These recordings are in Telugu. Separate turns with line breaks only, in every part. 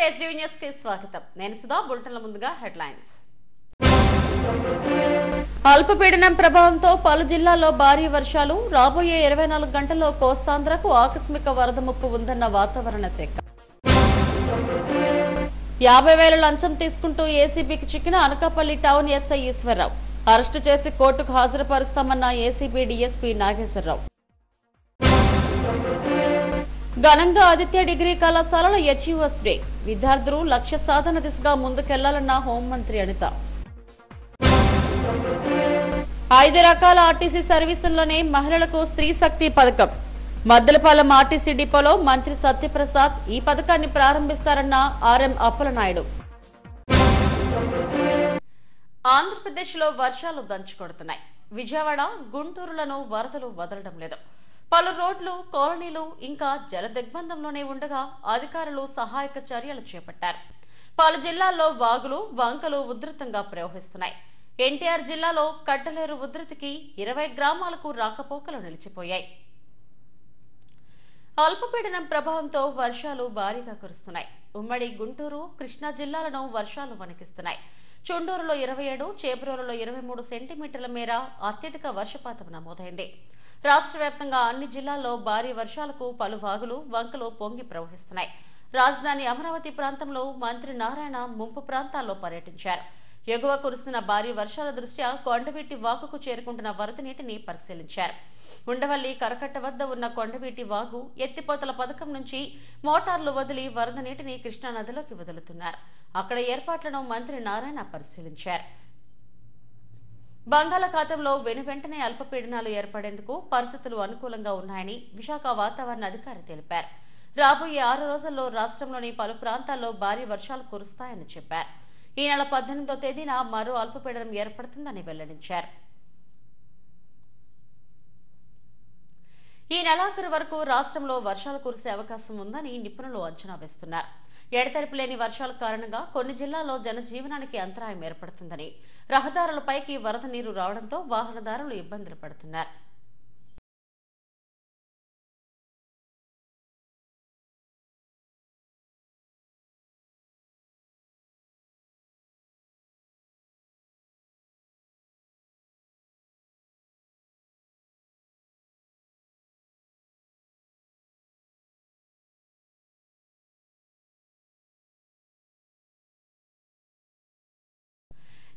ఎస్డీవీ న్యూస్ కి స్వాగతం. నేను సుధా. బులెటిన్ల ముందుగా హెడ్లైన్స్. అల్పపీడనం ప్రభావంతో పలు జిల్లాల్లో భారీ వర్షాలు. రాబోయే 24 గంటల్లో కోస్తాంధ్రకు ఆకస్మిక వరద ముప్పు ఉందన్న వాతావరణ శాఖ. 50,000 లంచం తీసుకుంటూ ఏసీబీకి చిక్కిన Anakapalli town SI Eswararao. Arrest చేసి కోర్టుకు హాజరుపరుస్తామన్న ఏసీబీ డీఎస్పీ నాగేశ్వరరావు. ఘనంగా ఆదిత్య డిగ్రీ కళాశాలలో అచీవర్స్ డే. విద్యార్థులు లక్ష్య సాధన దిశగా ముందుకెళ్లాలన్న హోంమంత్రి అనిత. 5 రకాల ఆర్టీసీ సర్వీసుల్లోనే మహిళలకు స్త్రీ శక్తి పథకం. మద్దలపాలెం ఆర్టీసీ డిపోలో మంత్రి సత్యప్రసాద్ ఈ పథకాన్ని ప్రారంభిస్తారన్న ఆర్ఎం అప్పలనాయుడు. ఆంధ్రప్రదేశ్లో వర్షాలు దంచుకొడుతున్నాయి. విజయవాడ, గుంటూరులను వరదలు వదలడం లేదు. పలు రోడ్లు, కాలనీలు ఇంకా జల దిగ్బంధంలోనే ఉండగా అధికారులు సహాయక చర్యలు చేపట్టారు. పలు జిల్లాల్లో వాగులు, వంకలు ఉధృతంగా ప్రవహిస్తున్నాయి. ఎన్టీఆర్ జిల్లాలో కట్టలేరు ఉధృతికి 20 గ్రామాలకు రాకపోకలు నిలిచిపోయాయి. అల్పపీడనం ప్రభావంతో వర్షాలు భారీగా కురుస్తున్నాయి. ఉమ్మడి గుంటూరు, కృష్ణా జిల్లాలను వర్షాలు వణికిస్తున్నాయి. చుండూరులో 27, చేబ్రోలులో 23 సెంటీమీటర్ల మేర అత్యధిక వర్షపాతం నమోదైంది. రాష్ట్ర వ్యాప్తంగా అన్ని జిల్లాల్లో భారీ వర్షాలకు పలు వాగులు, వంకలు పొంగి ప్రవహిస్తున్నాయి. రాజధాని అమరావతి ప్రాంతంలో మంత్రి నారాయణ ముంపు ప్రాంతాల్లో పర్యటించారు. ఎగువ కురుస్తున్న భారీ వర్షాల దృష్ట్యా కొండవీటి వాగుకు చేరుకుంటున్న వరద నీటిని పరిశీలించారు. ఉండవల్లి కరకట్ట వద్ద ఉన్న కొండవీటి వాగు ఎత్తిపోతల పథకం నుంచి మోటార్లు వదిలి వరద నీటిని కృష్ణానదిలోకి వదులుతున్నారు. అక్కడ ఏర్పాట్లను మంత్రి నారాయణ పరిశీలించారు. బంగాళాఖాతంలో వెనువెంటనే అల్పపీడనాలు ఏర్పడేందుకు పరిస్థితులు అనుకూలంగా ఉన్నాయని విశాఖ వాతావరణ అధికారి తెలిపారు. రాబోయే 6 రోజుల్లో రాష్ట్రంలోని పలు ప్రాంతాల్లో భారీ వర్షాలు కురుస్తాయని చెప్పారు. ఈ నెల 18వ తేదీన మరో అల్పపీడనం ఏర్పడుతుందని వెల్లడించారు. ఈ నెలాఖరు వరకు రాష్ట్రంలో వర్షాలు కురిసే అవకాశం ఉందని నిపుణులు అంచనా వేస్తున్నారు. ఎడతెరిపి లేని వర్షాల కారణంగా కొన్ని జిల్లాల్లో జనజీవనానికి అంతరాయం ఏర్పడుతుందని, రహదారులపైకి వరద నీరు రావడంతో వాహనదారులు ఇబ్బందులు పడుతున్నారు.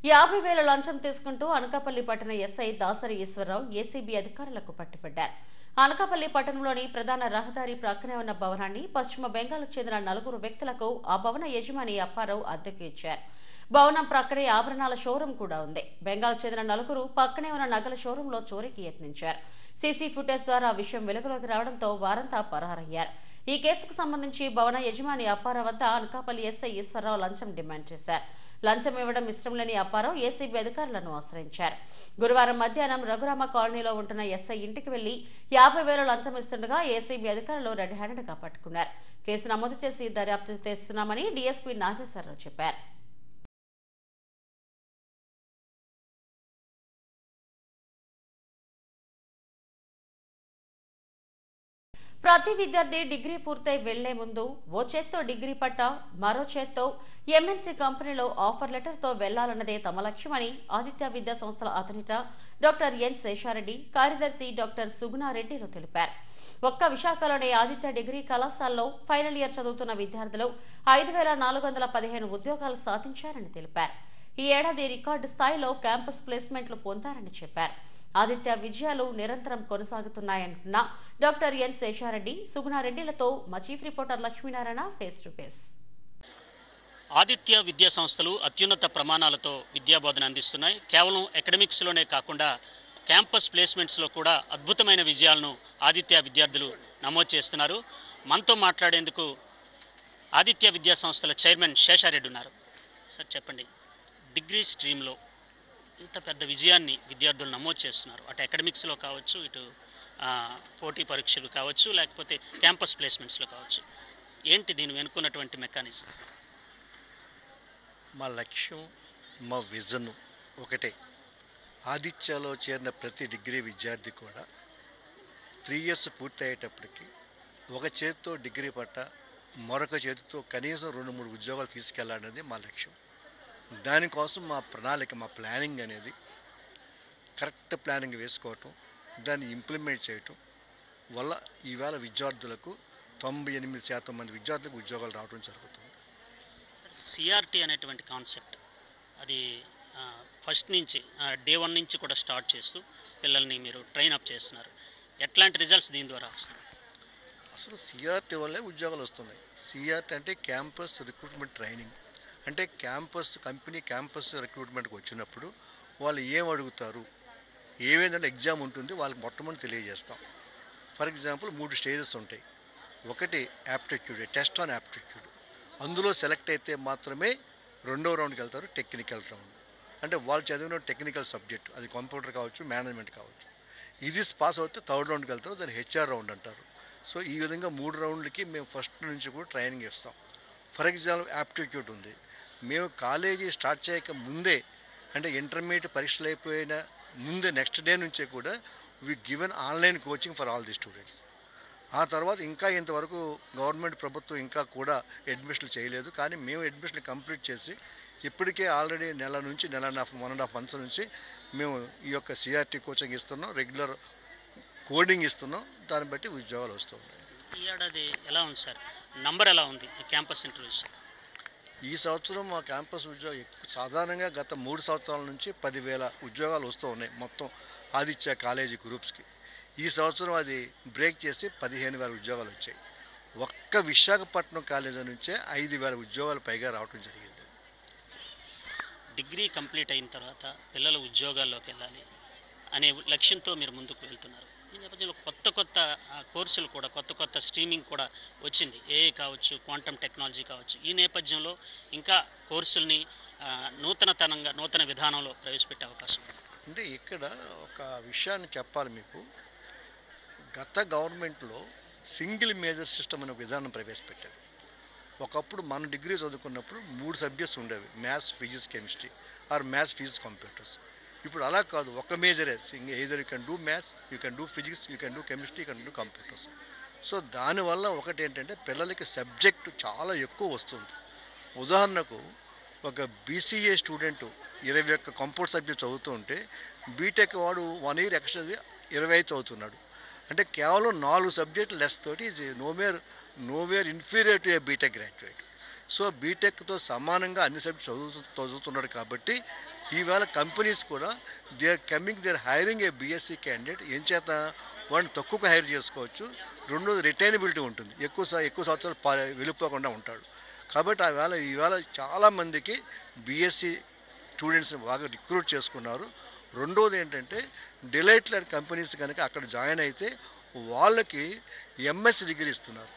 $50,000 లంచం తీసుకుంటూ అనకాపల్లి పట్టణ ఎస్ఐ దాసరి ఈశ్వరరావు ఏసీబీ అధికారులకు పట్టుబడ్డారు. అనకాపల్లి పట్టణంలోని ప్రధాన రహదారి ప్రక్కనే ఉన్న భవనాన్ని పశ్చిమ బెంగాల్కు చెందిన 4 వ్యక్తులకు ఆ భవన యజమాని అప్పారావు అద్దెకు ఇచ్చారు. భవనం ప్రక్కనే ఆభరణాల షోరూం కూడా ఉంది. బెంగాల్కు చెందిన 4 పక్కనే ఉన్న నగల షోరూంలో చోరీకి యత్నించారు. సీసీ ఫుటేజ్ ద్వారా విషయం వెలుగులోకి రావడంతో వారంతా పరారయ్యారు. ఈ కేసుకు సంబంధించి భవన యజమాని అప్పారావు వద్ద అనకాపల్లి ఎస్ఐ ఈశ్వరరావు లంచం డిమాండ్ చేశారు. లంచం ఇవ్వడం ఇష్టం లేని అప్పారావు ఏసీబీ అధికారులను ఆశ్రయించారు. గురువారం మధ్యాహ్నం రఘురామ కాలనీలో ఉంటున్న ఎస్ఐ ఇంటికి వెళ్లి 50,000 లంచం ఇస్తుండగా ఏసీబీ అధికారులు రెడ్ హ్యాండెడ్ గా పట్టుకున్నారు. కేసు నమోదు చేసి దర్యాప్తు చేస్తున్నామని డీఎస్పీ నాగేశ్వరరావు చెప్పారు. ప్రతి విద్యార్థి డిగ్రీ పూర్తయి వెళ్లే ముందు ఓ చేత్తో డిగ్రీ పట్టా, మరో చేత్తో ఎంఎన్సీ కంపెనీలో ఆఫర్ లెటర్తో వెళ్లాలన్నదే తమ లక్ష్యమని ఆదిత్య విద్యా సంస్థల అధినేత డాక్టర్ ఎన్ శేషారెడ్డి, కార్యదర్శి డాక్టర్ సుగుణారెడ్డిలు తెలిపారు. ఒక్క విశాఖలోని ఆదిత్య డిగ్రీ కళాశాలలో ఫైనల్ ఇయర్ చదువుతున్న విద్యార్థులు 5,415 ఉద్యోగాలు సాధించారని తెలిపారు. ఈ ఏడాది రికార్డు స్థాయిలో క్యాంపస్ ప్లేస్మెంట్లు పొందారని చెప్పారు. ఆదిత్య విజయాలు నిరంతరం కొనసాగుతున్నాయంటున్న డాక్టర్ ఎన్ శేషారెడ్డి, సుగుణారెడ్డిలతో మా chief reporter Lakshminarayana face to face.
Aditya విద్యా సంస్థలు అత్యున్నత ప్రమాణాలతో విద్యాబోధన అందిస్తున్నాయి. కేవలం అకాడమిక్స్లోనే కాకుండా క్యాంపస్ ప్లేస్మెంట్స్లో కూడా అద్భుతమైన విజయాలను ఆదిత్య విద్యార్థులు నమోదు చేస్తున్నారు. మనతో మాట్లాడేందుకు ఆదిత్య విద్యా సంస్థల చైర్మన్ శేషారెడ్డి ఉన్నారు. సార్ చెప్పండి, డిగ్రీ స్ట్రీమ్లో ఇంత పెద్ద విజయాన్ని విద్యార్థులు నమోదు చేస్తున్నారు. అటు అకాడమిక్స్లో కావచ్చు, ఇటు పోటీ పరీక్షలు కావచ్చు, లేకపోతే క్యాంపస్ ప్లేస్మెంట్స్లో కావచ్చు. ఏంటి దీని వెనుకున్నటువంటి మెకానిజం?
మా లక్ష్యం, మా విజన్ ఒకటే. ఆదిత్యలో చేరిన ప్రతి డిగ్రీ విద్యార్థి కూడా 3 years పూర్తి అయ్యేటప్పటికి ఒక చేత్తో డిగ్రీ పట్ట, మరొక చేతితో కనీసం 2-3 ఉద్యోగాలు తీసుకెళ్లాలనేది మా లక్ష్యం. దానికోసం మా ప్రణాళిక, మా ప్లానింగ్ అనేది కరెక్ట్ ప్లానింగ్ వేసుకోవటం, దాన్ని ఇంప్లిమెంట్ చేయటం వల్ల ఈవేళ విద్యార్థులకు 98% మంది విద్యార్థులకు ఉద్యోగాలు రావడం జరుగుతుంది.
సిఆర్టీ అనేటువంటి కాన్సెప్ట్ అది ఫస్ట్ నుంచి డే 1 నుంచి కూడా స్టార్ట్ చేస్తూ పిల్లల్ని మీరు ట్రైన్ అప్ చేస్తున్నారు. ఎట్లాంటి రిజల్ట్స్ దీని ద్వారా వస్తున్నాయి?
అసలు సిఆర్టీ వల్లే ఉద్యోగాలు వస్తున్నాయి. సిఆర్టీ అంటే క్యాంపస్ రిక్రూట్మెంట్ ట్రైనింగ్. అంటే కంపెనీ క్యాంపస్ రిక్రూట్మెంట్కి వచ్చినప్పుడు వాళ్ళు ఏం అడుగుతారు, ఏవేదంటే ఎగ్జామ్ ఉంటుంది, వాళ్ళకి మొట్టమొదటి తెలియజేస్తాం. ఫర్ ఎగ్జాంపుల్ 3 స్టేజెస్ ఉంటాయి. ఒకటి యాప్టిట్యూడ్, టెస్ట్ ఆన్ యాప్టిట్యూడ్. అందులో సెలెక్ట్ అయితే మాత్రమే 2వ రౌండ్కి వెళ్తారు, టెక్నికల్ రౌండ్. అంటే వాళ్ళు చదివిన టెక్నికల్ సబ్జెక్ట్, అది కంప్యూటర్ కావచ్చు, మేనేజ్మెంట్ కావచ్చు. ఇది పాస్ అవుతే 3rd రౌండ్కి వెళ్తారు, దాన్ని హెచ్ఆర్ రౌండ్ అంటారు. సో ఈ విధంగా 3 రౌండ్లకి మేము ఫస్ట్ నుంచి కూడా ట్రైనింగ్ ఇస్తాం. ఫర్ ఎగ్జాంపుల్ యాప్టిట్యూడ్ ఉంది, మేము కాలేజీ స్టార్ట్ చేయక ముందే, అంటే ఇంటర్మీడియట్ పరీక్షలు అయిపోయిన ముందే నెక్స్ట్ డే నుంచే కూడా we given online coaching for all the students. ఆ తర్వాత ఇంకా ఇంతవరకు గవర్నమెంట్ ప్రభుత్వం ఇంకా కూడా అడ్మిషన్లు చేయలేదు, కానీ మేము అడ్మిషన్లు కంప్లీట్ చేసి ఇప్పటికే ఆల్రెడీ నెల నుంచి 1.5 మంత్స్ నుంచి మేము ఈ యొక్క సిఆర్టీ కోచింగ్ ఇస్తున్నాం, రెగ్యులర్ కోడింగ్ ఇస్తున్నాం. దాన్ని బట్టి ఉద్యోగాలు వస్తూ ఉన్నాయి.
ఈ ఏడాది ఎలా ఉంది సార్? నంబర్ ఎలా ఉంది క్యాంపస్ ఇంటర్వ్యూస్?
ఈ సంవత్సరం మా క్యాంపస్ ఉద్యోగం సాధారణంగా గత 3 సంవత్సరాల నుంచి 10,000 ఉద్యోగాలు వస్తూ ఉన్నాయి మొత్తం ఆదిత్య కాలేజీ గ్రూప్స్కి. ఈ సంవత్సరం అది బ్రేక్ చేసి 15,000 ఉద్యోగాలు వచ్చాయి. ఒక్క విశాఖపట్నం కాలేజీ నుంచే 5,000 ఉద్యోగాలు పైగా రావడం జరిగింది.
డిగ్రీ కంప్లీట్ అయిన తర్వాత పిల్లలు ఉద్యోగాల్లోకి వెళ్ళాలి అనే లక్ష్యంతో మీరు ముందుకు వెళ్తున్నారు. ఈ నేపథ్యంలో కొత్త కోర్సులు కూడా, కొత్త స్ట్రీమింగ్ కూడా వచ్చింది. ఏఐ కావచ్చు, క్వాంటమ్ టెక్నాలజీ కావచ్చు. ఈ నేపథ్యంలో ఇంకా కోర్సుల్ని నూతన విధానంలో ప్రవేశపెట్టే అవకాశం ఉంది.
అంటే ఇక్కడ ఒక విషయాన్ని చెప్పాలి మీకు. గత గవర్నమెంట్లో సింగిల్ మేజర్ సిస్టమ్ అనే విధానం ప్రవేశపెట్టారు. ఒకప్పుడు మన డిగ్రీ చదువుకున్నప్పుడు 3 సబ్జెక్ట్స్ ఉండేవి, maths, physics, chemistry, or maths, physics, computers. ఇప్పుడు అలా కాదు, ఒక మేజరే. Either you can do maths, you can do physics, you can do chemistry, you can do computers. So దానివల్ల ఒకటి ఏంటంటే పిల్లలకి సబ్జెక్టు చాలా ఎక్కువ వస్తుంది. ఉదాహరణకు ఒక బీసీఏ స్టూడెంట్ 21 కంప్యూటర్ సబ్జెక్ట్ చదువుతూ ఉంటే బీటెక్ వాడు 1 ఇయర్ ఎక్స్ట్రా 25 చదువుతున్నాడు. అంటే కేవలం 4 సబ్జెక్టు లెస్ తోటి is nowhere inferior to a BTech graduate. So బీటెక్తో సమానంగా అన్ని సబ్జెక్ట్ చదువుతున్నాడు. కాబట్టి ఈవేళ కంపెనీస్ కూడా they are hiring a BSc candidate. ఏం చేత వాడిని తక్కువగా హైర్ చేసుకోవచ్చు. రెండోది రిటైనబిలిటీ ఉంటుంది, ఎక్కువ సంవత్సరాలు వెళ్ళిపోకుండా ఉంటాడు. కాబట్టి ఈవేళ చాలామందికి బీఎస్సీ స్టూడెంట్స్ని బాగా రిక్రూట్ చేసుకున్నారు. రెండోది ఏంటంటే డిలైట్ లాంటి కంపెనీస్ కనుక అక్కడ జాయిన్ అయితే వాళ్ళకి ఎంఎస్సీ డిగ్రీ ఇస్తున్నారు.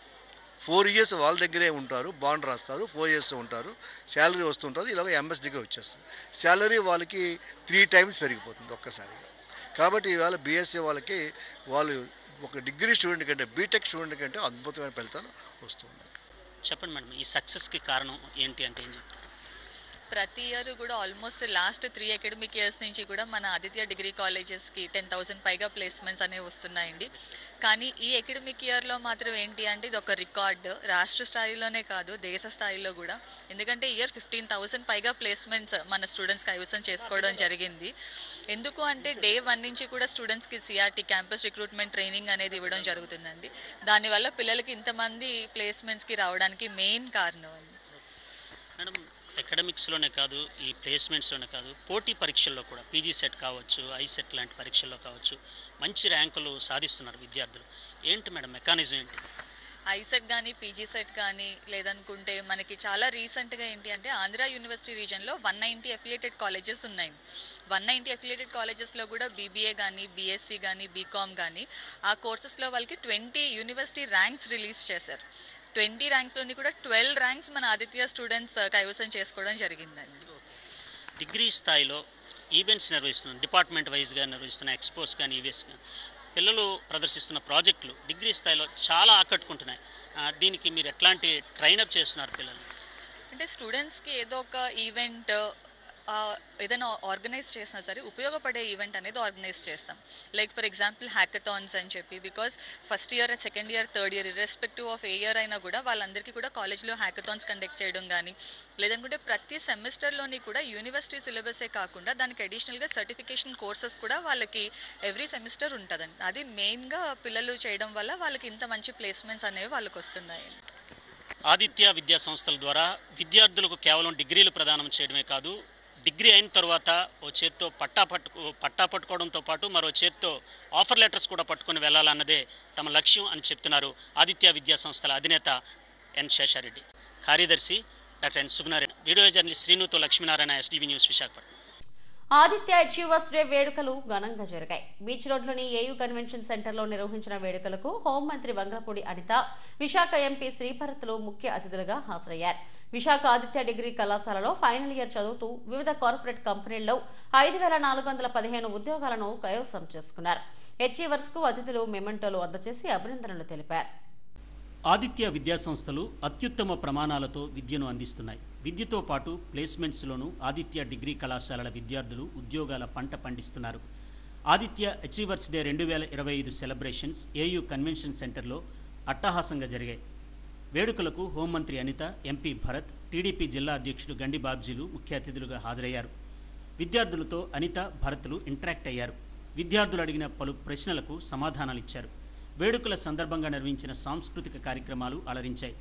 4 ఇయర్స్ వాళ్ళ దగ్గరే ఉంటారు, బాండ్ రాస్తారు, 4 ఇయర్స్ ఉంటారు, శాలరీ వస్తుంటుంది. ఇలాగ ఎంఎస్ డిగ్రీ వచ్చేస్తుంది. శాలరీ వాళ్ళకి 3 టైమ్స్ పెరిగిపోతుంది ఒక్కసారిగా. కాబట్టి ఇవాళ బీఎస్సీ వాళ్ళకి వాళ్ళు ఒక డిగ్రీ స్టూడెంట్ కంటే, బీటెక్ స్టూడెంట్ కంటే అద్భుతమైన ఫలితాలు వస్తుంది.
చెప్పండి మేడం, ఈ సక్సెస్కి కారణం ఏంటి అంటే ఏం చెప్తారు?
ప్రతి ఇయర్ కూడా ఆల్మోస్ట్ లాస్ట్ 3 అకాడమిక్ ఇయర్స్ నుంచి కూడా మన ఆదిత్య డిగ్రీ కాలేజెస్కి 10,000 పైగా ప్లేస్మెంట్స్ అనేవి వస్తున్నాయండి. కానీ ఈ అకాడమిక్ ఇయర్లో మాత్రం ఏంటి అంటే ఇది ఒక రికార్డు, రాష్ట్ర స్థాయిలోనే కాదు దేశ స్థాయిలో కూడా. ఎందుకంటే ఇయర్ 15,000 పైగా ప్లేస్మెంట్స్ మన స్టూడెంట్స్ కైవసం చేసుకోవడం జరిగింది. ఎందుకు అంటే డే 1 నుంచి కూడా స్టూడెంట్స్కి సిఆర్టీ క్యాంపస్ రిక్రూట్మెంట్ ట్రైనింగ్ అనేది ఇవ్వడం జరుగుతుందండి. దానివల్ల పిల్లలకి ఇంతమంది ప్లేస్మెంట్స్కి రావడానికి మెయిన్ కారణం అండి.
మేడం, అకాడమిక్స్లోనే కాదు, ఈ ప్లేస్మెంట్స్లోనే కాదు, పోటీ పరీక్షల్లో కూడా పీజీ సెట్ కావచ్చు, ఐసెట్ లాంటి పరీక్షల్లో కావచ్చు మంచి ర్యాంకులు సాధిస్తున్నారు విద్యార్థులు. ఏంటి మేడం మెకానిజం ఏంటి?
ఐసెట్ కానీ, పీజీ సెట్ కానీ, లేదనుకుంటే మనకి చాలా రీసెంట్గా ఏంటి అంటే ఆంధ్ర యూనివర్సిటీ రీజన్లో 190 అఫిలియేటెడ్ కాలేజెస్ ఉన్నాయి. 190 అఫిలియేటెడ్ కాలేజెస్లో కూడా బీబీఏ కానీ, బీఎస్సీ కానీ, బీకామ్ కానీ ఆ కోర్సెస్లో వాళ్ళకి 20 యూనివర్సిటీ ర్యాంక్స్ రిలీజ్ చేశారు. 20 ర్యాంక్స్లోని కూడా 12 ర్యాంక్స్ మన ఆదిత్య స్టూడెంట్స్ కైవసం చేసుకోవడం జరిగిందండి.
డిగ్రీ స్థాయిలో ఈవెంట్స్ నిర్వహిస్తున్న, డిపార్ట్మెంట్ వైజ్గా నిర్వహిస్తున్న ఎక్స్పోస్ కానీ, ఈవెంట్స్ కానీ పిల్లలు ప్రదర్శిస్తున్న ప్రాజెక్టులు డిగ్రీ స్థాయిలో చాలా ఆకట్టుకుంటున్నాయి. దీనికి మీరు ఎట్లాంటి ట్రైనప్ చేస్తున్నారు పిల్లలు?
అంటే స్టూడెంట్స్కి ఏదో ఒక ఈవెంట్ ఏదైనా ఆర్గనైజ్ చేసినా సరే ఉపయోగపడే ఈవెంట్ అనేది ఆర్గనైజ్ చేస్తాం. లైక్ ఫర్ ఎగ్జాంపుల్ హ్యాకథాన్స్ అని చెప్పి, because first year, second year, third year irrespective of A year అయినా కూడా వాళ్ళందరికీ కూడా కాలేజ్లో హ్యాకథాన్స్ కండక్ట్ చేయడం కానీ, లేదనుకుంటే ప్రతి సెమిస్టర్లోని కూడా యూనివర్సిటీ సిలబసే కాకుండా దానికి అడిషనల్గా సర్టిఫికేషన్ కోర్సెస్ కూడా వాళ్ళకి ఎవ్రీ సెమిస్టర్ ఉంటుందండి. అది మెయిన్గా పిల్లలు చేయడం వల్ల వాళ్ళకి ఇంత మంచి ప్లేస్మెంట్స్ అనేవి వాళ్ళకి వస్తున్నాయి.
ఆదిత్య విద్యా సంస్థల ద్వారా విద్యార్థులకు కేవలం డిగ్రీలు ప్రదానం చేయడమే కాదు, డిగ్రీ అయిన తర్వాత ఓ చేత్తో పట్టా పట్టుకోవడంతో పాటు మరో చేత్తో ఆఫర్ లెటర్స్ కూడా పట్టుకొని వెళ్ళాలన్నదే తమ లక్ష్యం అని చెప్తున్నారు ఆదిత్య విద్యా సంస్థల అధినేత ఎన్ శేషారెడ్డి. కార్యదర్శి doctor N Sugunarayana, video journalist శ్రీనుతో Lakshminarayana, STV news, Visakhapatnam.
Aditya Achievers Day వేడుకలు ఘనంగా జరిగాయి. బీచ్ రోడ్లోని ఏయూ కన్వెన్షన్ సెంటర్లో నిర్వహించిన వేడుకలకు హోంమంత్రి వంగలపూడి అనిత, విశాఖ ఎంపీ శ్రీభరత్లు ముఖ్య అతిథులుగా హాజరయ్యారు. విశాఖ ఆదిత్య డిగ్రీ కళాశాలలో ఫైనల్ ఇయర్ చదువుతూ వివిధ కార్పొరేట్ కంపెనీల్లో 5415 ఉద్యోగాలను కైవసం చేసుకున్నారు. అచీవర్స్ కు అతిథులు మెమెంటోలు అందజేసి అభినందనలు తెలిపారు.
ఆదిత్య విద్యా సంస్థలు అత్యుత్తమ ప్రమాణాలతో విద్యను అందిస్తున్నాయి. విద్యతో పాటు ప్లేస్మెంట్స్లోనూ ఆదిత్య డిగ్రీ కళాశాలల విద్యార్థులు ఉద్యోగాల పంట పండిస్తున్నారు. Aditya Achievers day 2025 celebrations AU convention సెంటర్లో అట్టహాసంగా జరిగాయి. వేడుకలకు హోంమంత్రి అనిత, ఎంపీ భరత్, టీడీపీ జిల్లా అధ్యక్షుడు గండి బాబ్జీలు ముఖ్య అతిథులుగా హాజరయ్యారు. విద్యార్థులతో అనిత, భరత్లు ఇంటరాక్ట్ అయ్యారు. విద్యార్థులు అడిగిన పలు ప్రశ్నలకు సమాధానాలిచ్చారు. వేడుకల సందర్భంగా నిర్వహించిన సాంస్కృతిక కార్యక్రమాలు అలరించాయి.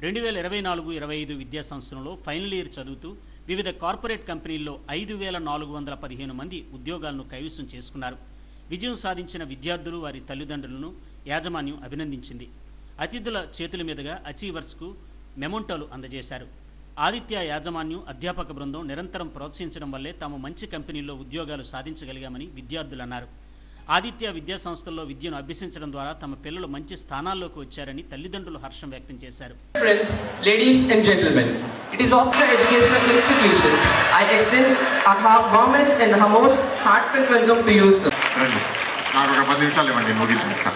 2024-25 విద్యా సంవత్సరంలో ఫైనల్ ఇయర్ చదువుతూ వివిధ కార్పొరేట్ కంపెనీల్లో 5415 మంది ఉద్యోగాలను కైవసం చేసుకున్నారు. విజయం సాధించిన విద్యార్థులు, వారి తల్లిదండ్రులను యాజమాన్యం అభినందించింది. అతిథుల చేతుల మీదుగా అచీవర్స్కు మెమోంటోలు అందజేశారు. ఆదిత్య యాజమాన్యం, అధ్యాపక బృందం నిరంతరం ప్రోత్సహించడం వల్లే తాము మంచి కంపెనీల్లో ఉద్యోగాలు సాధించగలిగామని విద్యార్థులు అన్నారు. ఆదిత్య విద్యా సంస్థల్లో విద్యను అభ్యసించడం ద్వారా తమ పిల్లలు మంచి స్థానాల్లోకి వచ్చారని తల్లిదండ్రులు హర్షం వ్యక్తం చేశారు.
Friends, ladies and gentlemen, it is of the educational institutions. I extend our warmest and most heartfelt welcome to you, sir.
నాకు ఒక 10 నిమిషాలు ఇవ్వండి, ముగించేస్తా.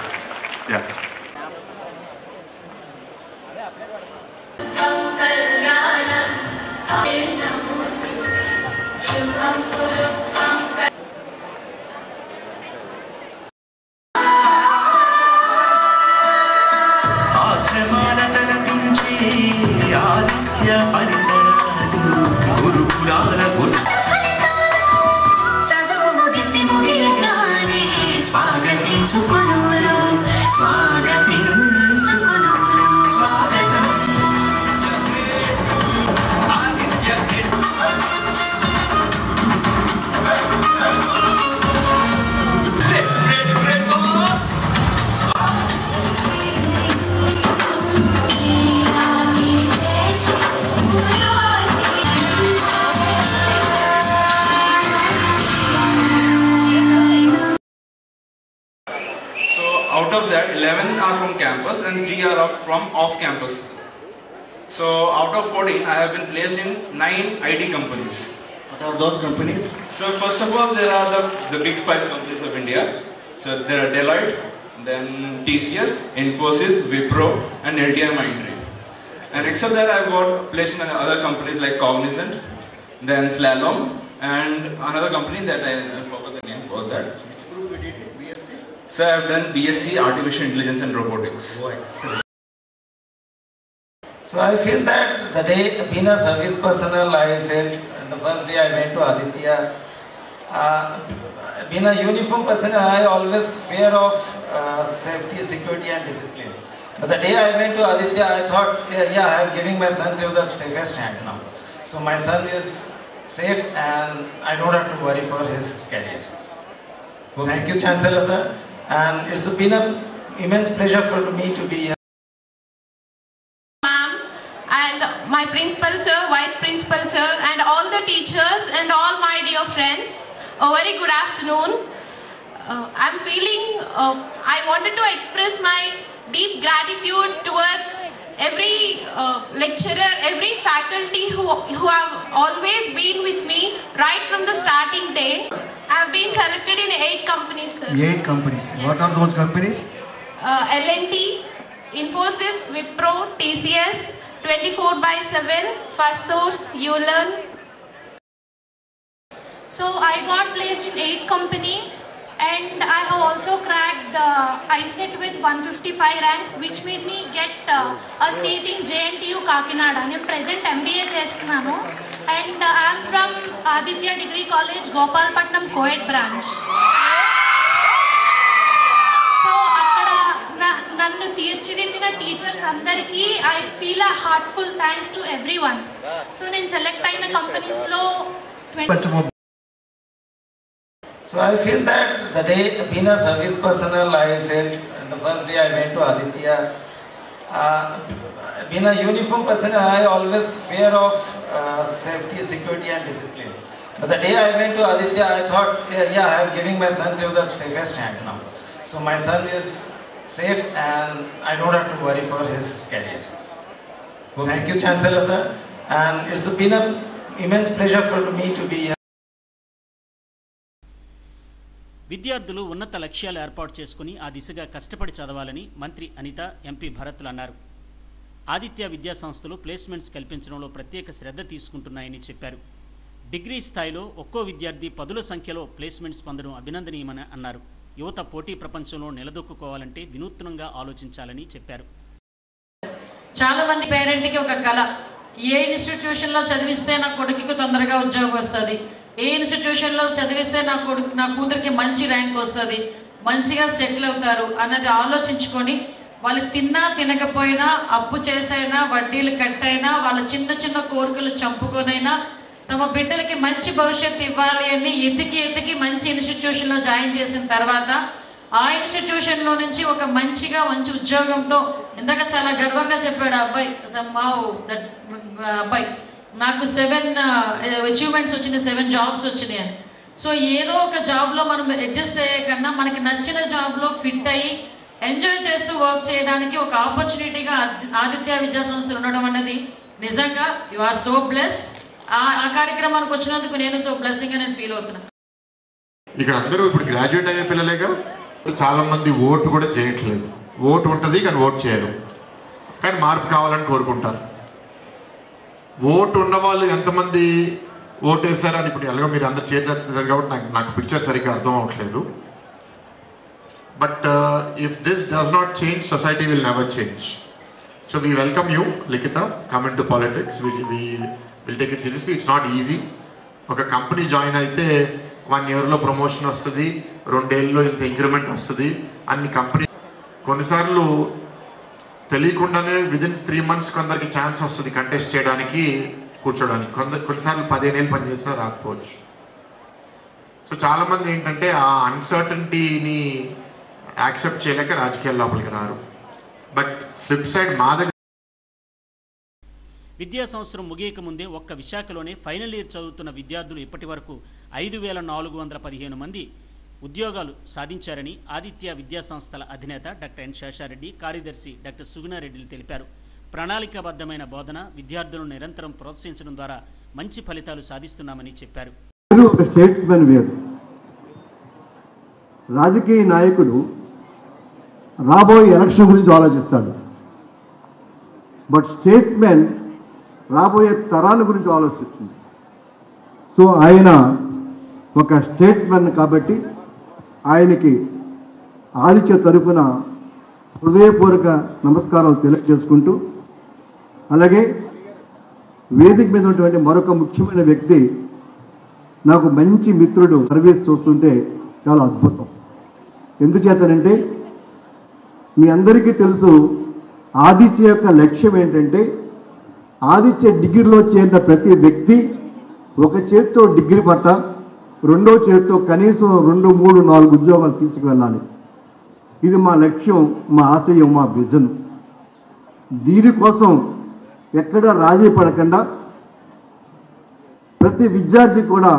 Out of that, 11 are from campus and 3 are from off campus. So out of 14, I have been placed in 9 IT companies.
What are those companies?
So first of all, there are the big 5 companies of India. So there are Deloitte, then TCS, Infosys, Wipro, and LTI Mindtree. And except that, I got placed in other companies like Cognizant, then Slalom, and another company that I forgot the name for that.
Which group you did? BSc?
So I have done BSc Artificial Intelligence and Robotics.
Oh, excellent.
So I feel that the day being a service personnel, I felt the first day I went to Aditya, being a uniform personnel, I always fear of safety, security and discipline. But the day I went to Aditya, I thought, yeah, I am giving my son to the safest hand now. So my son is safe and I don't have to worry for his career. Okay. Thank you, Chancellor sir. And it's been an immense pleasure for me to be here.
Ma'am, and my principal sir, vice principal sir, and all the teachers and all my dear friends, a very good afternoon. I'm feeling, I wanted to express my deep gratitude towards every lecturer, every faculty who have always been with me right from the starting day. I've been selected in 8 companies, sir.
8 companies. Yes. What are those companies?
L&T, Infosys, Wipro, TCS, 24/7, First Source, ULearn, So I got placed in 8 companies, and I have also cracked the ICET with 155 rank, which made me get a seat in JNTU Kakinada. I am present MBA chestunanu, and I am from Aditya Degree College, Gopalpatnam Co-ed branch. So akkada nannu తీర్చిదిద్దిన టీచర్స్ అందరికీ I feel a heartful thanks to everyone. So నేను సెలెక్ట్ అయిన కంపెనీస్ లో
So I feel that the day being a service personnel, I felt the first day I went to Aditya, being a uniform personnel, I always fear of safety, security and discipline. But the day I went to Aditya, I thought, yeah, I am giving my son to the safest hand now. So my son is safe and I don't have to worry for his career. Thank you, Chancellor sir, and it's been an immense pleasure for me to be here.
విద్యార్థులు ఉన్నత లక్ష్యాలు ఏర్పాటు చేసుకుని ఆ దిశగా కష్టపడి చదవాలని మంత్రి అనిత, ఎంపీ భరత్లు అన్నారు. ఆదిత్య విద్యా సంస్థలు ప్లేస్మెంట్స్ కల్పించడంలో ప్రత్యేక శ్రద్ధ తీసుకుంటున్నాయని చెప్పారు. డిగ్రీ స్థాయిలో ఒక్కో విద్యార్థి 10ల సంఖ్యలో ప్లేస్మెంట్స్ పొందడం అభినందనీయమని అన్నారు. యువత పోటీ ప్రపంచంలో నిలదొక్కుకోవాలంటే వినూత్నంగా ఆలోచించాలని చెప్పారు.
చాలా మంది పేరెంట్కి ఒక కళ, ఏ ఇన్స్టిట్యూషన్లో చదివిస్తే నా కొడుకుకి తొందరగా ఉద్యోగం వస్తుంది, ఏ ఇన్స్టిట్యూషన్లో చదివిస్తే నా కూతురికి మంచి ర్యాంక్ వస్తుంది, మంచిగా సెటిల్ అవుతారు అన్నది ఆలోచించుకొని వాళ్ళు తిన్నా తినకపోయినా అప్పు చేసైనా వడ్డీలు కట్టైనా వాళ్ళ చిన్న చిన్న కోరికలు చంపుకొనైనా తమ బిడ్డలకి మంచి భవిష్యత్తు ఇవ్వాలి అని ఎతికి మంచి ఇన్స్టిట్యూషన్లో జాయిన్ చేసిన తర్వాత ఆ ఇన్స్టిట్యూషన్లో నుంచి ఒక మంచి ఉద్యోగంతో, ఇందాక చాలా గర్వంగా చెప్పాడు అబ్బాయి, అబ్బాయి నాకు 7 అచీవ్మెంట్స్ వచ్చినాయి, 7 జాబ్స్ వచ్చినాయి అని. సో ఏదో ఒక జాబ్లో మనం అడ్జస్ట్ అయ్యే కన్నా మనకి నచ్చిన జాబ్లో ఫిట్ అయ్యి ఎంజాయ్ చేస్తూ వర్క్ చేయడానికి ఒక ఆపర్చునిటీగా ఆదిత్య విద్యా సంస్థలు ఉండడం అన్నది నిజంగా యు ఆర్ సో బ్లెస్. ఆ కార్యక్రమానికి వచ్చినందుకు నేను సో బ్లెస్సింగ్ నేను ఫీల్ అవుతున్నాను.
ఇక్కడ అందరూ ఇప్పుడు గ్రాడ్యుయేట్ అయ్యే పిల్లలేగా, చాలా మంది ఓటు కూడా చేయట్లేదు. ఓటు ఉంటుంది కానీ ఓటు చేయరు, కానీ మార్పు కావాలని కోరుకుంటారు. ఓటు ఉన్న వాళ్ళు ఎంతమంది ఓటు వేశారని ఇప్పుడు ఎలాగో మీరు అందరు చేతులు కాబట్టి నాకు పిక్చర్ సరిగ్గా అర్థం అవ్వట్లేదు. But if this does not change, society will never change. So we welcome you Likhitha, come in to politics. Will take it seriously. It's not easy. ఒక కంపెనీ జాయిన్ అయితే 1 yearలో ప్రమోషన్ వస్తుంది, 2 ఏళ్ళలో ఇంత ఇంక్రిమెంట్ వస్తుంది. అన్ని కంపెనీ కొన్నిసార్లు తెలియకుండానే విదిన్ 3 months కొందరికి ఛాన్స్ వస్తుంది కంటెస్ట్ చేయడానికి, కూర్చోడానికి. కొన్నిసార్లు 15 ఏళ్ళు పనిచేసినా రాకపోవచ్చు. సో చాలామంది ఏంటంటే ఆ అన్సర్టనిటీని యాక్సెప్ట్ చేయలేక రాజకీయాల లోపలికి రారు. బట్ ఫ్లిప్ సైడ్ మా దగ్గర
విద్యా సంవత్సరం ముగియక ముందే ఒక్క విశాఖలోనే ఫైనల్ ఇయర్ చదువుతున్న విద్యార్థులు ఇప్పటి వరకు 5,415 మంది ఉద్యోగాలు సాధించారని ఆదిత్య విద్యా సంస్థల అధినేత డాక్టర్ ఎన్ శేషారెడ్డి, కార్యదర్శి డాక్టర్ సుగుణారెడ్డిలు తెలిపారు. ప్రణాళికాబద్ధమైన బోధన, విద్యార్థులను నిరంతరం ప్రోత్సహించడం ద్వారా మంచి ఫలితాలు సాధిస్తున్నామని చెప్పారు.
ఒక స్టేట్స్మెన్ వేరు, రాజకీయ నాయకుడు రాబోయే ఎలక్షన్ గురించి ఆలోచిస్తాడు. బట్ స్టేట్స్మెన్ రాబోయే తరాల గురించి ఆలోచిస్తుంది. సో ఆయన ఒక స్టేట్స్మెన్ కాబట్టి ఆయనకి ఆదిత్య తరపున హృదయపూర్వక నమస్కారాలు తెలియజేసుకుంటూ, అలాగే వేదిక మీద ఉన్నటువంటి మరొక ముఖ్యమైన వ్యక్తి, నాకు మంచి మిత్రుడు, సర్వీస్ చూస్తుంటే చాలా అద్భుతం. ఎందుచేతనంటే మీ అందరికీ తెలుసు ఆదిత్య యొక్క లక్ష్యం ఏంటంటే, ఆదిత్య డిగ్రీలో చేరిన ప్రతి వ్యక్తి ఒక చేత్తో డిగ్రీ పట్ట, రెండో చేత్తో కనీసం 2, 3, 4 ఉద్యోగాలు తీసుకువెళ్ళాలి. ఇది మా లక్ష్యం, మా ఆశయం, మా విజన్. దీనికోసం ఎక్కడ రాజీ పడకుండా ప్రతి విద్యార్థి కూడా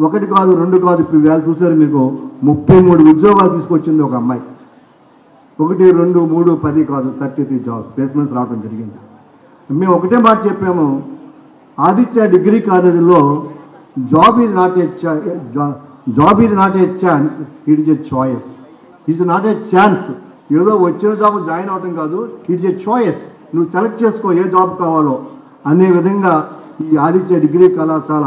1 కాదు 2 కాదు, ఇప్పుడు వేళ చూసారు మీకు 33 ఉద్యోగాలు తీసుకొచ్చింది ఒక అమ్మాయి. 1, 2, 3, 10 కాదు, 33 జాబ్స్ ప్లేస్మెంట్స్ రావడం జరిగింది. మేము ఒకటే మాట చెప్పాము, ఆదిత్య డిగ్రీ కాలేజీలో job is not a chance, it is a choice. It's not a chance, ఏదో వచ్చిన జాబ్ జాయిన్ అవడం కాదు, ఇట్స్ ఏ చాయిస్. నువ్వు సెలెక్ట్ చేసుకో ఏ జాబ్ కావాలో అనే విధంగా ఈ ఆదిత్య డిగ్రీ కళాశాల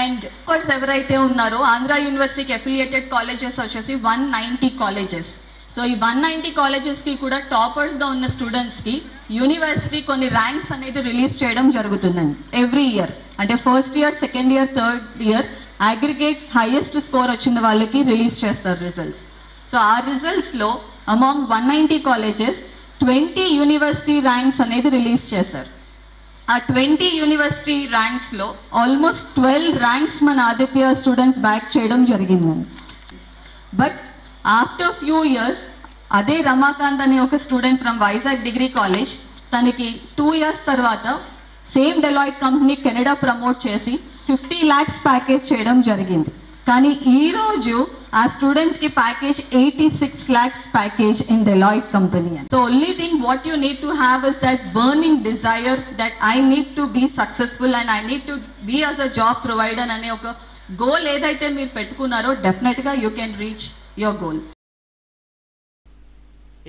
అండ్ కోర్స్ ఎవరైతే ఉన్నారో ఆంధ్ర యూనివర్సిటీకి అఫిలియేటెడ్ కాలేజెస్ వచ్చేసి 190 కాలేజెస్. సో ఈ 190 కాలేజెస్కి కూడా టాపర్స్గా ఉన్న స్టూడెంట్స్కి యూనివర్సిటీ కొన్ని ర్యాంక్స్ అనేది రిలీజ్ చేయడం జరుగుతుందండి ఎవ్రీ ఇయర్. అంటే first year, second year, third year aggregate highest score వచ్చిన వాళ్ళకి రిలీజ్ చేస్తారు రిజల్ట్స్. సో ఆ రిజల్ట్స్లో అమాంగ్ 190 కాలేజెస్ 20 యూనివర్సిటీ ర్యాంక్స్ అనేది రిలీజ్ చేస్తారు. ఆ 20 యూనివర్సిటీ ర్యాంక్స్లో ఆల్మోస్ట్ 12 ర్యాంక్స్ మన ఆదిత్య స్టూడెంట్స్ బ్యాక్ చేయడం జరిగిందండి. బట్ ఆఫ్టర్ ఫ్యూ ఇయర్స్ అదే రమాకాంత్ అనే ఒక student from Vizag degree college తనకి 2 ఇయర్స్ తర్వాత same Deloitte company Canada promote చేసి 50 lakhs ప్యాకేజ్ చేయడం జరిగింది. కానీ ఈరోజు ఆ స్టూడెంట్కి package 86 lakhs package in Deloitte company. So only thing what you need to have is that burning desire that I need to be successful and I need to be as a job provider అనే ఒక గోల్ ఏదైతే మీరు పెట్టుకున్నారో డెఫినెట్గా you can reach your goal.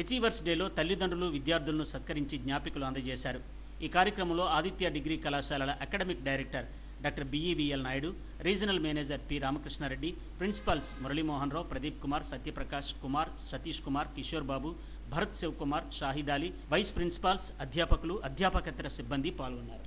Achievers డేలో తల్లిదండ్రులు విద్యార్థులను సత్కరించి జ్ఞాపికలు అందజేశారు. ఈ కార్యక్రమంలో ఆదిత్య డిగ్రీ కళాశాలల academic director doctor BEVL Naidu, regional manager P Ramakrishna Reddy, principals Muralimohan రావు, ప్రదీప్ కుమార్, సత్యప్రకాష్ కుమార్, సతీష్ కుమార్, కిషోర్ బాబు, భరత్ శివ్ కుమార్, షాహిద్ అలీ, వైస్ ప్రిన్సిపాల్స్, అధ్యాపకులు, అధ్యాపకేతర సిబ్బంది పాల్గొన్నారు.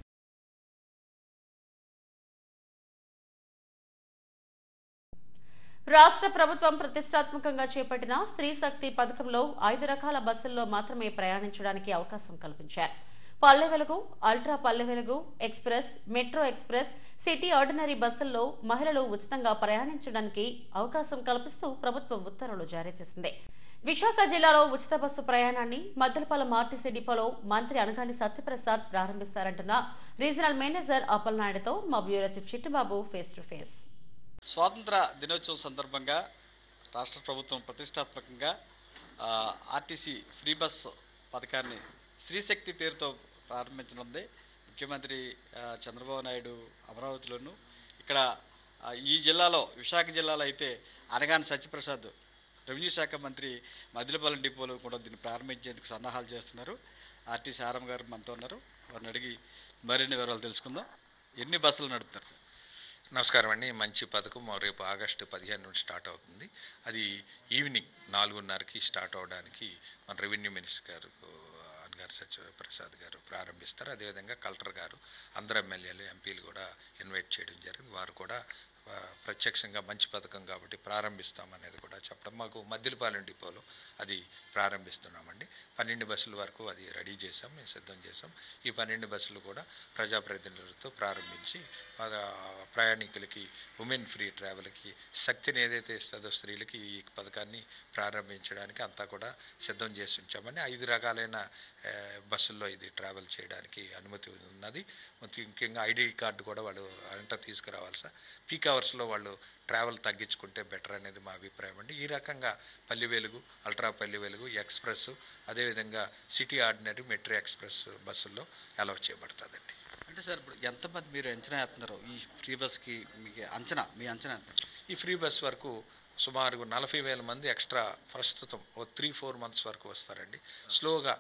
రాష్ట్ర ప్రభుత్వం ప్రతిష్టాత్మకంగా చేపట్టిన స్త్రీ శక్తి పథకంలో 5 రకాల బస్సుల్లో మాత్రమే ప్రయాణించడానికి అవకాశం కల్పించారు. Palle Velugu, ultra Palle Velugu, express, metro express, city ordinary బస్సుల్లో మహిళలు ఉచితంగా ప్రయాణించడానికి అవకాశం కల్పిస్తూ ప్రభుత్వం ఉత్తర్వులు జారీ చేసింది. విశాఖ జిల్లాలో ఉచిత బస్సు ప్రయాణాన్ని మద్దలపాలెం ఆర్టీసీ డిపోలో మంత్రి అనగాని సత్యప్రసాద్ ప్రారంభిస్తారంటున్న రీజనల్ మేనేజర్ అప్పలనాయుడుతో మా bureau chief Chittubabu face to face.
స్వాతంత్ర దినోత్సవం సందర్భంగా రాష్ట్ర ప్రభుత్వం ప్రతిష్టాత్మకంగా ఆర్టీసీ ఫ్రీ బస్ పథకాన్ని స్త్రీశక్తి పేరుతో ప్రారంభించనుంది. ముఖ్యమంత్రి చంద్రబాబు నాయుడు అమరావతిలోను, ఇక్కడ ఈ జిల్లాలో విశాఖ జిల్లాలో అయితే అనగాని సత్యప్రసాద్ రెవెన్యూ శాఖ మంత్రి మదిలపాలెం డిపోలో కూడా దీన్ని ప్రారంభించేందుకు సన్నాహాలు చేస్తున్నారు. ఆర్టీసీ ఆర్ఎం గారు మనతో ఉన్నారు, వారిని అడిగి మరిన్ని వివరాలు తెలుసుకుందాం. ఎన్ని బస్సులు నడుపుతారు సార్?
నమస్కారం అండి. మంచి పథకం రేపు ఆగస్టు 15 నుండి స్టార్ట్ అవుతుంది. అది ఈవినింగ్ 4:30కి స్టార్ట్ అవడానికి మన రెవెన్యూ మినిస్టర్ గారు సత్యప్రసాద్ గారు ప్రారంభిస్తారు. అదేవిధంగా కలెక్టర్ గారు, అందరు ఎమ్మెల్యేలు, ఎంపీలు కూడా ఇన్వైట్ చేయడం జరిగింది. వారు కూడా ప్రత్యక్షంగా మంచి పథకం కాబట్టి ప్రారంభిస్తామనేది కూడా చెప్పడం, మాకు మద్దిలపాలెం డిపోలో అది ప్రారంభిస్తున్నామండి. 12 బస్సుల వరకు అది రెడీ చేసాం, మేము సిద్ధం చేసాం. ఈ 12 బస్సులు కూడా ప్రజాప్రతినిధులతో ప్రారంభించి ప్రయాణికులకి, ఉమెన్ ఫ్రీ ట్రావెల్కి శక్తిని ఏదైతే ఇస్తుందో స్త్రీలకి ఈ పథకాన్ని ప్రారంభించడానికి అంతా కూడా సిద్ధం చేసి ఉంచామండి. 5 రకాలైన బస్సుల్లో ఇది ట్రావెల్ చేయడానికి అనుమతి ఉన్నది. ముఖ్యంగా ఐడి కార్డు కూడా వాళ్ళు అంతా తీసుకురావాలి సార్. పీక్ అవర్స్లో వాళ్ళు ట్రావెల్ తగ్గించుకుంటే బెటర్ అనేది మా అభిప్రాయం అండి. ఈ రకంగా పల్లె వెలుగు, అల్ట్రా పల్లె వెలుగు, ఎక్స్ప్రెస్, అదేవిధంగా సిటీ ఆర్డినరీ, మెట్రో ఎక్స్ప్రెస్ బస్సుల్లో అలౌ చేయబడుతుందండి.
అంటే సార్ ఇప్పుడు ఎంతమంది మీరు అంచనా వేస్తున్నారు ఈ ఫ్రీ బస్కి? మీ అంచనా
ఈ ఫ్రీ బస్ వరకు సుమారు 40,000 మంది ఎక్స్ట్రా ప్రస్తుతం 3-4 months వరకు వస్తారండి. స్లోగా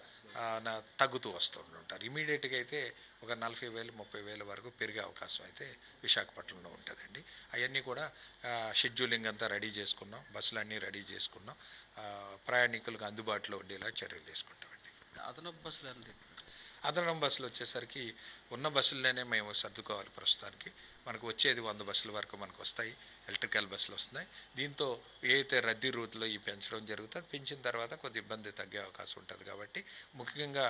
తగ్గుతూ వస్తుంటారు. ఇమీడియట్గా అయితే ఒక 40,000-30,000 వరకు పెరిగే అవకాశం అయితే విశాఖపట్నంలో ఉంటుందండి. అవన్నీ కూడా షెడ్యూలింగ్ అంతా రెడీ చేసుకున్నాం, బస్సులన్నీ రెడీ చేసుకున్నాం, ప్రయాణికులకు అందుబాటులో ఉండేలా చర్యలు తీసుకుంటామండి.
అదనపు బస్సులు
అదనం బస్సులు వచ్చేసరికి ఉన్న బస్సుల్లోనే మేము సర్దుకోవాలి. ప్రస్తుతానికి మనకు వచ్చేది 100 బస్సుల వరకు మనకు వస్తాయి, ఎలక్ట్రికల్ బస్సులు వస్తున్నాయి. దీంతో ఏదైతే రద్దీ రూట్లో ఈ పెంచడం జరుగుతుంది, పెంచిన తర్వాత కొద్ది ఇబ్బంది తగ్గే అవకాశం ఉంటుంది. కాబట్టి ముఖ్యంగా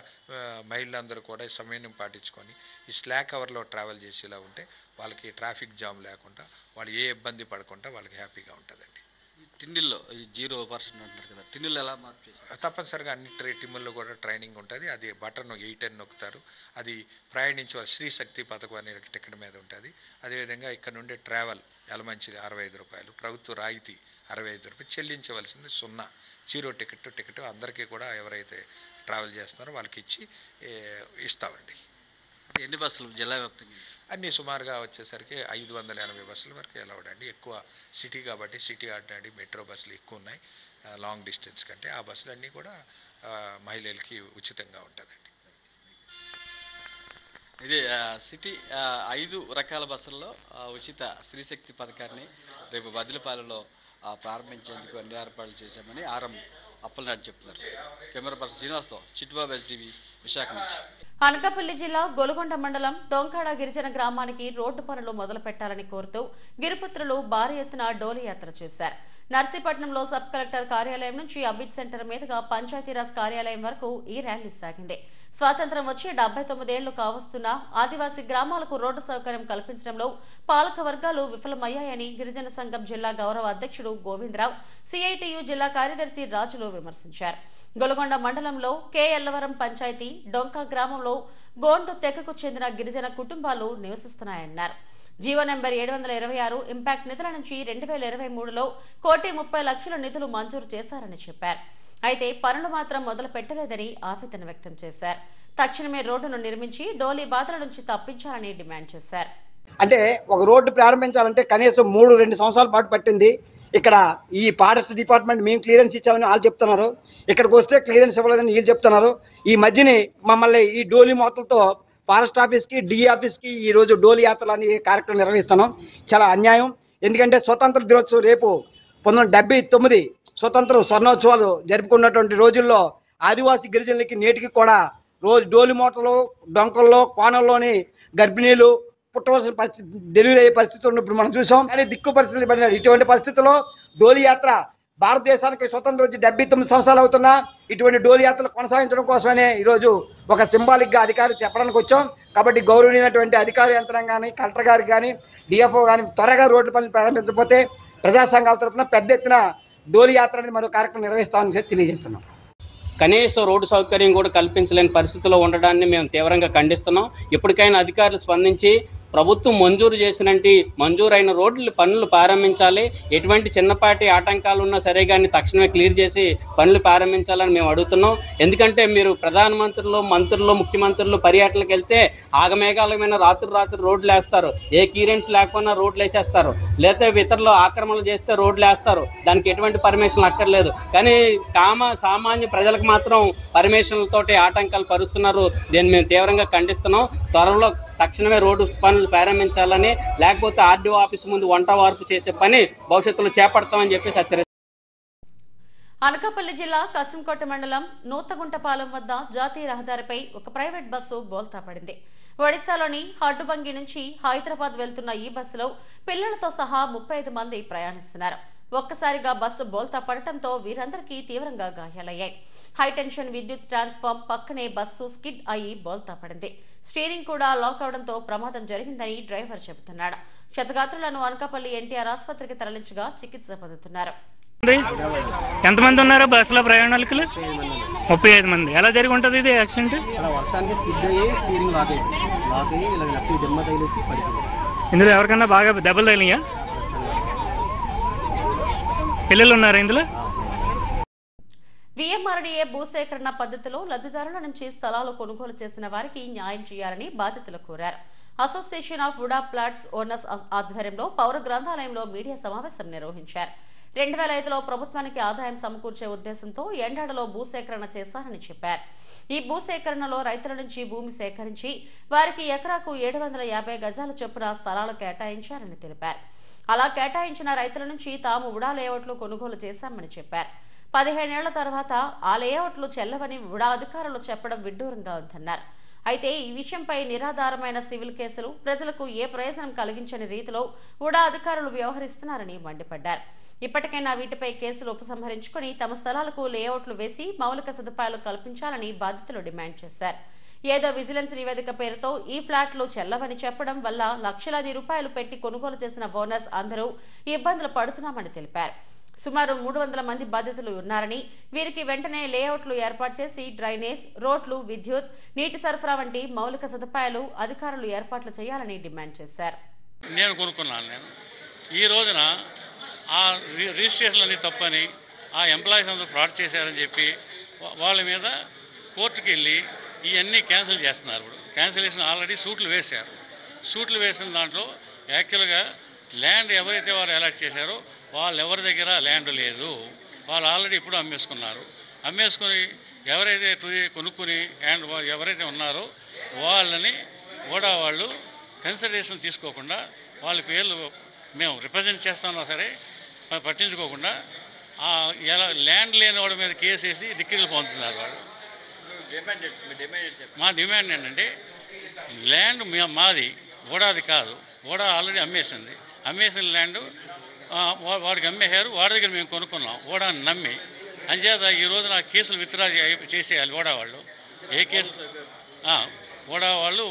మహిళలందరూ కూడా ఈ సమయం పాటించుకొని ఈ స్లాక్ అవర్లో ట్రావెల్ చేసేలా ఉంటే వాళ్ళకి ట్రాఫిక్ జామ్ లేకుండా, వాళ్ళు ఏ ఇబ్బంది పడకుండా వాళ్ళకి హ్యాపీగా ఉంటుందండి.
టిన్నిల్లో 0% అంటారు కదా, టిన్నిల్ ఎలా మార్పు చేస్తారు?
తప్పనిసరిగా అన్ని టిన్నుల్లో కూడా ట్రైనింగ్ ఉంటుంది. అది బటన్ 8 నొక్కుతారు. అది ప్రయాణించే స్త్రీశక్తి పథకం అనే టికెట్ మీద ఉంటుంది. అదేవిధంగా ఇక్కడ నుండి ట్రావెల్ ఎలమంచిది 65 రూపాయలు, ప్రభుత్వ రాయితీ 65 రూపాయలు, చెల్లించవలసింది 0 టికెట్ అందరికీ కూడా ఎవరైతే ట్రావెల్ చేస్తున్నారో వాళ్ళకి ఇచ్చి ఇస్తామండి.
ఎన్ని బస్సులు జిల్లా వ్యాప్తంగా?
అన్నీ సుమారుగా వచ్చేసరికి 580 బస్సుల వరకు అలౌడ్ అండి. ఎక్కువ సిటీ కాబట్టి సిటీ ఆర్డినరీ, మెట్రో బస్సులు ఎక్కువ ఉన్నాయి లాంగ్ డిస్టెన్స్ కంటే. ఆ బస్సులన్నీ కూడా మహిళలకి ఉచితంగా ఉంటుందండి.
ఇది సిటీ 5 రకాల బస్సుల్లో ఉచిత స్త్రీశక్తి పథకాన్ని రేపు బదిలీపాలెంలో ప్రారంభించేందుకు అన్ని ఏర్పాట్లు చేశామని ఆర్ఎం అప్పలనాయుడు చెప్తున్నారు. కెమెరా పర్సన్ శ్రీనివాస్తో చిట్టుబాబు ఎస్టీవీ విశాఖ నుంచి.
అనకాపల్లి జిల్లా గొలుగొండ మండలం డొంకాడ గిరిజన గ్రామానికి రోడ్డు పనులు మొదలు పెట్టాలని కోరుతూ గిరిపుత్రులు భారీ ఎత్తున డోలి యాత్ర చేశారు. నర్సీపట్నంలో సబ్ కలెక్టర్ కార్యాలయం నుంచి అబిద్ సెంటర్ మీదుగా పంచాయతీరాజ్ కార్యాలయం వరకు ఈ ర్యాలీ సాగింది. స్వాతంత్ర్యం వచ్చి 79 ఏళ్లు కావస్తున్నా ఆదివాసీ గ్రామాలకు రోడ్డు సౌకర్యం కల్పించడంలో పాలక వర్గాలు విఫలమయ్యాయని గిరిజన సంఘం జిల్లా గౌరవ అధ్యక్షుడు గోవిందరావు, సిఐటియు జిల్లా కార్యదర్శి రాజులు విమర్శించారు. గొలుగొండ మండలంలో కె ఎల్లవరం పంచాయతీ డొంకా గ్రామంలో గోండు తెగకు చెందిన గిరిజన కుటుంబాలు నివసిస్తున్నాయన్నారు. జీవో నెంబర్ 726 ఇంపాక్ట్ నిధుల నుంచి 2023లో 1,30,00,000 నిధులు మంజూరు చేశారని చెప్పారు. అయితే పనులు మాత్రం మొదలు పెట్టలేదని ఆవేదన వ్యక్తం చేశారు. తక్షణమే రోడ్డును నిర్మించి డోలీ బాధల నుంచి తప్పించాలని డిమాండ్ చేశారు.
అంటే ఒక రోడ్డు ప్రారంభించాలంటే కనీసం 3-2 సంవత్సరాల పాటు పట్టింది. ఇక్కడ ఈ ఫారెస్ట్ డిపార్ట్మెంట్ మేము క్లియరెన్స్ ఇచ్చామని వాళ్ళు చెప్తున్నారు, ఇక్కడికి వస్తే క్లియరెన్స్ ఇవ్వలేదని వీళ్ళు చెప్తున్నారు. ఈ మధ్యని మమ్మల్ని ఈ డోలీ మూతలతో ఫారెస్ట్ ఆఫీస్కి డిఈ ఆఫీస్కి ఈరోజు డోలీ యాత్రలు అనే కార్యక్రమం నిర్వహిస్తున్నాం. చాలా అన్యాయం. ఎందుకంటే స్వతంత్ర దినోత్సవం రేపు 1979 స్వతంత్ర స్వర్ణోత్సవాలు జరుపుకున్నటువంటి రోజుల్లో ఆదివాసీ గిరిజనులకి నేటికి కూడా రోజు డోలి మూటలు డొంకల్లో కోణంలోని గర్భిణీలు పుట్టవలసిన పరిస్థితి, డెలివరీ అయ్యే పరిస్థితి ఉన్నప్పుడు మనం చూసాం. కానీ దిక్కు పరిస్థితులు పడినారు. ఇటువంటి పరిస్థితుల్లో డోలి యాత్ర భారతదేశానికి స్వతంత్రం వచ్చి 79 సంవత్సరాలు అవుతున్నా ఇటువంటి డోలి యాత్రలు కొనసాగించడం కోసమనే ఈరోజు ఒక సింబాలిక్గా అధికారులు చెప్పడానికి వచ్చాం. కాబట్టి గౌరవనీయమైనటువంటి అధికార యంత్రాంగాన్ని, కలెక్టర్ గారికి కానీ, డిఎఫ్ఓ కానీ త్వరగా రోడ్డు పనులు ప్రారంభించకపోతే ప్రజా సంఘాల తరఫున పెద్ద ఎత్తున డోలి యాత్ర అనేది మరో కార్యక్రమం నిర్వహిస్తామని తెలియజేస్తున్నాం.
కనీసం రోడ్డు సౌకర్యం కూడా కల్పించలేని పరిస్థితిలో ఉండడాన్ని మేము తీవ్రంగా ఖండిస్తున్నాం. ఇప్పటికైనా అధికారులు స్పందించి ప్రభుత్వం మంజూరైన రోడ్లు పనులు ప్రారంభించాలి. ఎటువంటి చిన్నపాటి ఆటంకాలు ఉన్నా సరే కానీ తక్షణమే క్లియర్ చేసి పనులు ప్రారంభించాలని మేము అడుగుతున్నాం. ఎందుకంటే మీరు ప్రధానమంత్రులు, మంత్రులు, ముఖ్యమంత్రులు పర్యటనకు వెళ్తే ఆగమేఘాలమైన రాత్రి రోడ్లు వేస్తారు, ఏ క్లియరెన్స్ లేకపోయినా రోడ్లు వేసేస్తారు, లేదా ఇతరులు ఆక్రమణలు చేస్తే రోడ్లు వేస్తారు. దానికి ఎటువంటి పర్మిషన్ అక్కర్లేదు. కానీ సామాన్య ప్రజలకు మాత్రం పర్మిషన్లతోటి ఆటంకాలు పరుస్తున్నారు. దీన్ని మేము తీవ్రంగా ఖండిస్తున్నాం. త్వరలో తక్షణమే రోడ్డు పనులు ప్రారంభించాలని, లేకపోతే ఆర్డీఓ ఆఫీస్ ముందు వంట వార్పు చేసే పని భవిష్యత్తులో చేపడతామని చెప్పి హెచ్చరిస్తున్నారు.
అనకాపల్లి జిల్లా కసింకోట మండలం నూతగుంటపాలెం వద్ద జాతీయ రహదారిపై ఒక ప్రైవేట్ బస్సు బోల్తా పడింది. ఒడిశాలోని హాటుబంగి నుంచి హైదరాబాద్ వెళ్తున్న ఈ బస్సులో పిల్లలతో సహా 35 మంది ప్రయాణిస్తున్నారు. ఒక్కసారిగా బస్సు బోల్తా పడటంతో వీరందరికీ తీవ్రంగా గాయాలయ్యాయి. హైటెన్షన్ విద్యుత్ ట్రాన్స్ఫార్మ్ పక్కనే బస్సు స్కిడ్ అయి బోల్తా పడింది. స్టీరింగ్ కూడా లాక్ అవడంతో ప్రమాదం జరిగిందని డ్రైవర్ చెబుతున్నాడు. క్షతగాత్రులను అనకాపల్లి ఎన్టీఆర్ ఆసుపత్రికి తరలించగా చికిత్స పొందుతున్నారు.
ఎంతమంది ఉన్నారు బస్సులో ప్రయాణికులు? 35 మంది. ఎలా జరిగి ఉంటుంది ఇది యాక్సిడెంట్? ఇందులో ఎవరికన్నా బాగా దెబ్బలు తగిలియా? పిల్లలు ఉన్నారా ఇందులో?
విఎంఆర్డీఏ భూసేకరణ పద్ధతిలో లబ్ధిదారుల నుంచి స్థలాలు కొనుగోలు చేసిన వారికి న్యాయం చేయాలని బాధితులు కోరారు. Association of VUDA plots owners ఆధ్వర్యంలో పౌర గ్రంథాలయంలో మీడియా సమావేశం నిర్వహించారు. 2005లో ప్రభుత్వానికి ఆదాయం సమకూర్చే ఉద్దేశంతో ఎండాడలో భూసేకరణ చేశారని చెప్పారు. ఈ భూసేకరణలో రైతుల నుంచి భూమి సేకరించి వారికి ఎకరాకు 750 గజాల చొప్పున స్థలాలు కేటాయించారని తెలిపారు. అలా కేటాయించిన రైతుల నుంచి తాము వుడా లేఅవుట్లు కొనుగోలు చేశామని చెప్పారు. 15 ఏళ్ల తర్వాత ఆ లేఅవుట్లు చెల్లవని వుడా అధికారులు చెప్పడం విడ్డూరంగా ఉందన్నారు. అయితే ఈ విషయంపై నిరాధారమైన సివిల్ కేసులు ప్రజలకు ఏ ప్రయోజనం కలిగించని రీతిలో వుడా అధికారులు వ్యవహరిస్తున్నారని మండిపడ్డారు. ఇప్పటికైనా వీటిపై కేసులు ఉపసంహరించుకుని తమ స్థలాలకు లేఅవుట్లు వేసి మౌలిక సదుపాయాలు కల్పించాలని బాధితులు డిమాండ్ చేశారు. ఏదో విజిలెన్స్ నివేదిక పేరుతో ఈ ఫ్లాట్లు చెల్లవని చెప్పడం వల్ల లక్షలాది రూపాయలు పెట్టి కొనుగోలు చేసిన ఓనర్స్ అందరూ ఇబ్బందులు పడుతున్నామని తెలిపారు. సుమారు 300 మంది బాధితులు ఉన్నారని, వీరికి వెంటనే లేఅవుట్లు ఏర్పాటు చేసి డ్రైనేజ్, రోడ్లు, విద్యుత్, నీటి సరఫరా వంటి మౌలిక సదుపాయాలు అధికారులు ఏర్పాట్లు చేయాలని డిమాండ్ చేశారు.
నేను కొనుక్కున్నాను. ఈ రోజున ఆ రిజిస్ట్రేషన్లు అన్నీ తప్పని ఆ ఎంప్లాయీస్ అందరూ ఫ్రాడ్ చేశారని చెప్పి వాళ్ళ మీద కోర్టుకు వెళ్ళి ఇవన్నీ క్యాన్సిల్ చేస్తున్నారు. ఇప్పుడు క్యాన్సిలేషన్ ఆల్రెడీ సూట్లు వేశారు. సూట్లు వేసిన దాంట్లో యాక్చువల్గా ల్యాండ్ ఎవరైతే వారు అలాట్ చేశారో వాళ్ళు ఎవరి దగ్గర ల్యాండ్ లేదు. వాళ్ళు ఆల్రెడీ ఇప్పుడు అమ్మేసుకున్నారు. అమ్మేసుకొని ఎవరైతే కొనుక్కుని ఎవరైతే ఉన్నారో ఓడా వాళ్ళు కన్సిడరేషన్ తీసుకోకుండా వాళ్ళ పేర్లు మేము రిప్రజెంట్ చేస్తున్నా సరే పట్టించుకోకుండా ఎలా ల్యాండ్ లేని వాడి మీద కేసు వేసి డిగ్రీలు పొందుతున్నారు వాళ్ళు. మా డిమాండ్ ఏంటంటే ల్యాండ్ మాది, ఓడాది కాదు. ఓడా ఆల్రెడీ అమ్మేసింది. అమ్మేసిన ల్యాండ్ వాడికి అమ్మేశారు, వాడి దగ్గర మేము కొనుక్కున్నాం ఓడాని నమ్మి. అంచేత ఈ రోజున కేసులు విత్డ్రా చేసేయాలి ఓడా వాళ్ళు. ఏ కేసు ఓడా వాళ్ళు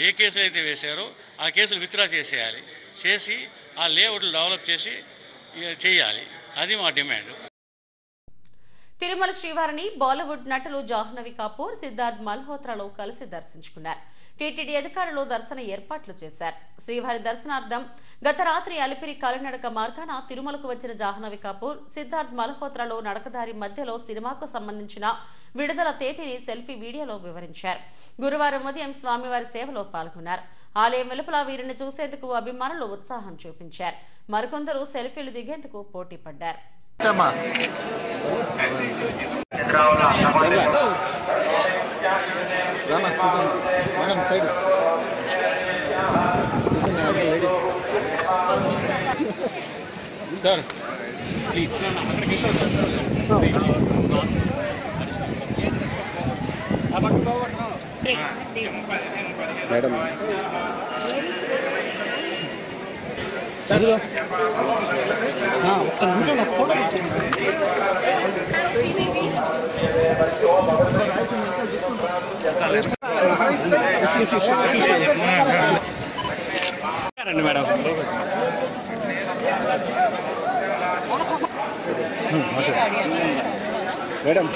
ఏ కేసులు అయితే వేశారో ఆ కేసులు విత్డ్రా చేసేయాలి. చేసి ఆ లేఅవుట్లు డెవలప్ చేసి చేయాలి. అది మా డిమాండ్.
తిరుమల శ్రీవారిని బాలీవుడ్ నటులు జాహ్నవి కపూర్, సిద్ధార్థ్ మల్హోత్రాలో కలిసి దర్శించుకున్నారు. టీటీడీ అధికారులు దర్శన ఏర్పాట్లు చేశారు. శ్రీవారి దర్శనార్థం గత రాత్రి అలిపిరి కాలినడక మార్గాన తిరుమలకు వచ్చిన జాహ్నవి కపూర్, సిద్ధార్థ్ మల్హోత్రాలో నడకదారి మధ్యలో సినిమాకు సంబంధించిన విడుదల తేదీని సెల్ఫీ వీడియోలో వివరించారు. గురువారం ఉదయం స్వామివారి సేవలో పాల్గొన్నారు. ఆలయం వెలుపల వీరిని చూసేందుకు అభిమానులు ఉత్సాహం చూపించారు. మరికొందరు సెల్ఫీలు దిగేందుకు పోటీ పడ్డారు.
సార్ ప్లీజ్ మేడం ఒక్క నిమిషం నాకు ఫోటో రండి మేడం. మేడం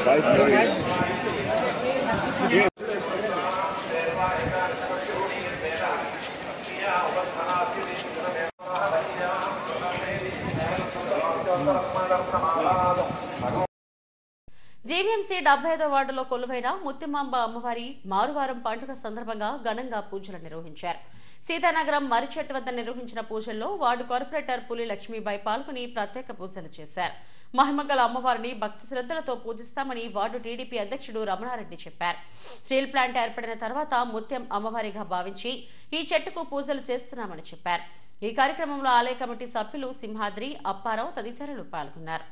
జీవీఎంసీ 75వ వార్డులో కొలువైన ముత్తిమాంబ అమ్మవారి మారువారం పండుగ సందర్భంగా ఘనంగా పూజలు నిర్వహించారు. సీతానగరం మర్రిచెట్టు వద్ద నిర్వహించిన పూజల్లో వార్డు కార్పొరేటర్ పులి లక్ష్మీబాయి పాల్గొని ప్రత్యేక పూజలు చేశారు. మహిమగల అమ్మవారిని భక్తి శ్రద్ధలతో పూజిస్తామని వార్డు టీడీపీ అధ్యక్షుడు రమణారెడ్డి చెప్పారు. స్టీల్ ప్లాంట్ ఏర్పడిన తర్వాత ముత్యం అమ్మవారిగా భావించి ఈ చెట్టుకు పూజలు చేస్తున్నామని చెప్పారు. ఈ కార్యక్రమంలో ఆలయ కమిటీ సభ్యులు సింహాద్రి, అప్పారావు తదితరులు పాల్గొన్నారు.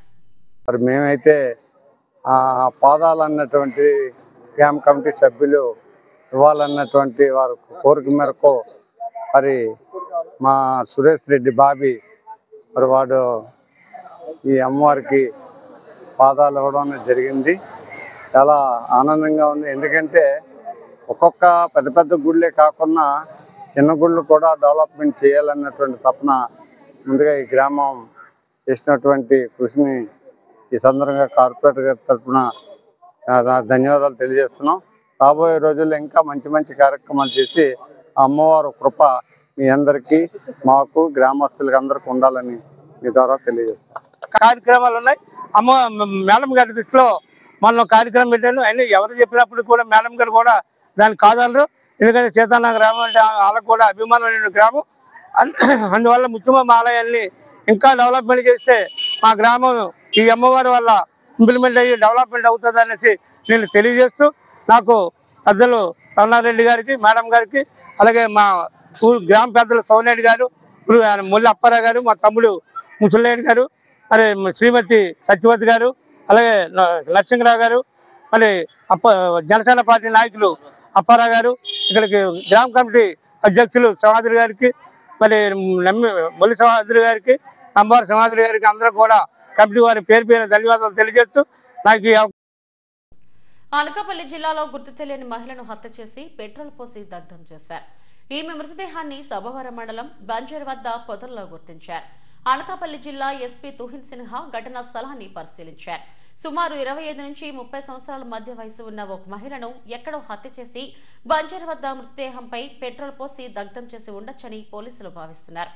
మేమైతే పాదాలు అన్నటువంటి క్యాంప్ కమిటీ సభ్యులు ఇవ్వాలన్నటువంటి వారి కోరిక మేరకు మరి మా సురేష్ రెడ్డి బాబీ మరి వాడు ఈ అమ్మవారికి పాదాలు ఇవ్వడం జరిగింది. చాలా ఆనందంగా ఉంది. ఎందుకంటే ఒక్కొక్క పెద్ద పెద్ద గుళ్ళే కాకుండా చిన్న గుళ్ళు కూడా డెవలప్మెంట్ చేయాలన్నటువంటి తపన ముందుగా ఈ గ్రామం చేసినటువంటి కృషిని ఈ సందర్భంగా కార్పొరేటర్ గారి తరఫున ధన్యవాదాలు తెలియజేస్తున్నాం. రాబోయే రోజుల్లో ఇంకా మంచి మంచి కార్యక్రమాలు చేసి అమ్మవారు కృప మీ అందరికీ మాకు గ్రామస్తులకి అందరికీ ఉండాలని మీ ద్వారా తెలియజేస్తాం.
కార్యక్రమాలు ఉన్నాయి. మేడం గారి దృష్టిలో మనం కార్యక్రమం పెట్టాను. అయినా ఎవరు చెప్పినప్పుడు కూడా మేడం గారు కూడా దానికి కాదనరు. ఎందుకంటే సీతానగరం గ్రామం అంటే వాళ్ళకు కూడా అభిమానమైన గ్రామం. అందువల్ల ముత్యమ్మ ఆలయాన్ని ఇంకా డెవలప్మెంట్ చేస్తే మా గ్రామం ఈ అమ్మవారి వల్ల ఇంప్లిమెంట్ అయ్యి డెవలప్మెంట్ అవుతుంది అనేసి నేను తెలియజేస్తూ, నాకు పెద్దలు రమణారెడ్డి గారికి, మేడం గారికి, అలాగే మా గ్రామ పెద్దలు సోనేటి గారు, ముల్లి అప్పారావు గారు, మా తమ్ముడు ముసలేటి గారు, మరి శ్రీమతి సత్యవతి గారు, అలాగే నరసింహరావు గారు, మరి జనసేన పార్టీ నాయకులు అప్పారావు గారు, ఇక్కడికి గ్రామ కమిటీ అధ్యక్షులు సింహాద్రి గారికి, మరి ముల్లి సింహాద్రి గారికి, నంబారు సింహాద్రి గారికి అందరూ కూడా కమిటీ వారి పేరు పేరు ధన్యవాదాలు తెలియజేస్తూ నాకు
అనకాపల్లి జిల్లాలో గుర్తు తెలియని మహిళను హత్య చేసి పెట్రోల్ పోసి దగ్ధం చేశారు. ఈమె మృతదేహాన్ని సభవరం మండలం బంజర్ వద్ద పొదల్లో గుర్తించారు. అనకాపల్లి జిల్లా ఎస్పీ తుహిన్ సిన్హా ఘటనా స్థలాన్ని పరిశీలించారు. సుమారు 25 నుంచి 30 సంవత్సరాల మధ్య వయసు ఉన్న ఒక మహిళను ఎక్కడో హత్య చేసి బంజర్ వద్ద మృతదేహంపై పెట్రోల్ పోసి దగ్ధం చేసి ఉండొచ్చని పోలీసులు భావిస్తున్నారు.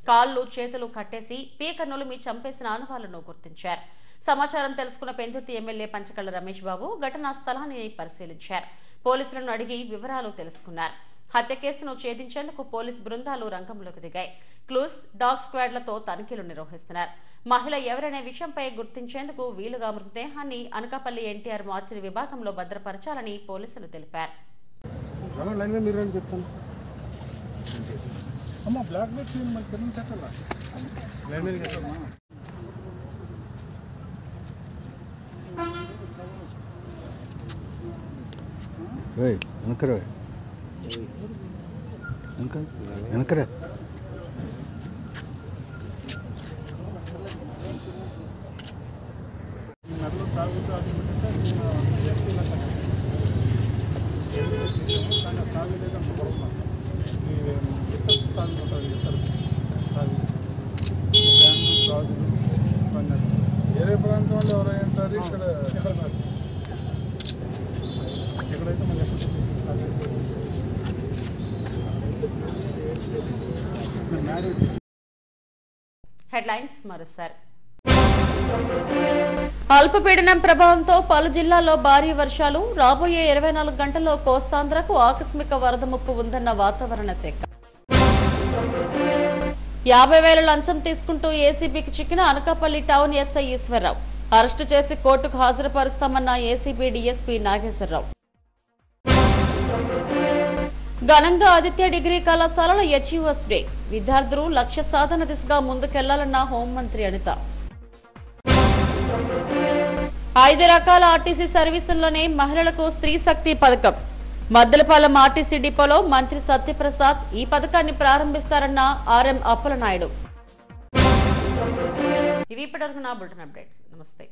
కాళ్ళు చేతులు కట్టేసి పీక నులిమి చంపేసిన ఆనవాళ్లను గుర్తించారు. సమాచారం తెలుసుకున్న పెందుర్తి ఎమ్మెల్యే పంచకళ్ల రమేష్ బాబు ఘటనా స్థలాన్ని పరిశీలించారు. పోలీసులను అడిగి వివరాలు తెలుసుకున్నారు. హత్య కేసును ఛేదించేందుకు పోలీసు బృందాలు రంగంలోకి దిగాయి. క్లూస్, డాగ్ స్క్వాడ్లతో తనిఖీలు నిర్వహిస్తున్నారు. మహిళ ఎవరనే విషయంపై గుర్తించేందుకు వీలుగా మృతదేహాన్ని అనకాపల్లి ఎన్టీఆర్ మార్చిరి విభాగంలో భద్రపరచాలని పోలీసులు తెలిపారు.
అమ్మ బ్లాక్ బెడ్ మన కింద పెట్టాలా లైన్ మీద కట్టమ్మా
ఓయ్ వెనకరా వెనకరా
మెడలో తాగుతూ ఆడుకుంటే తాగలేదంత పడుతున్నాను వేరే ప్రాంతం వాళ్ళు ఎవరైనా అంటారు ఇక్కడైతే మన
హెడ్లైన్స్ మరోసారి. అల్పపీడనం ప్రభావంతో పలు జిల్లాల్లో భారీ వర్షాలు, రాబోయే 24 గంటల్లో కోస్తాంధ్రకు ఆకస్మిక వరద ముప్పు ఉందన్న వాతావరణ శాఖ. 50,000 లంచం తీసుకుంటూ ఏసీబీకి చిక్కిన Anakapalli town SI Eswararao. Arrest చేసి కోర్టుకు హాజరుపరుస్తామన్న ఏసీబీ డీఎస్పీ నాగేశ్వరరావు. ఘనంగా ఆదిత్య డిగ్రీ కళాశాలలో అచీవర్స్ డే. విద్యార్థులు లక్ష్య సాధన దిశగా ముందుకెళ్లాలన్న హోంమంత్రి అనిత. 5 రకాల ఆర్టీసీ సర్వీసుల్లోనే మహిళలకు స్త్రీ శక్తి పథకం. మద్దలపాలెం ఆర్టీసీ డిపోలో మంత్రి సత్యప్రసాద్ ఈ పథకాన్ని ప్రారంభిస్తారన్న ఆర్ఎం అప్పలనాయుడు. ఇవి ఇప్పటివరకు నా బులెటిన్ అప్డేట్స్. నమస్తే.